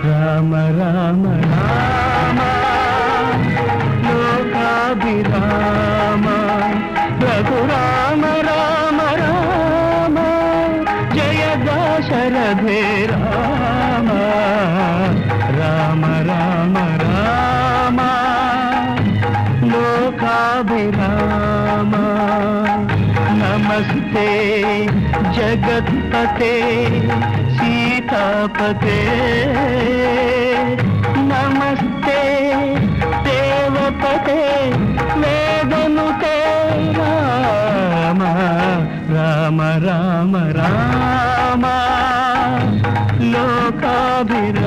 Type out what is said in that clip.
రామ రామ రామ లోకాభిరామ రఘురామ రామ రామ జయ దశరథే రామ రామ రామ రామ లోకాభిరామ నమస్తే జగత్పతే सीतापते नमस्ते देवपते वेदनुते राम राम राम राम लोकाभिराम।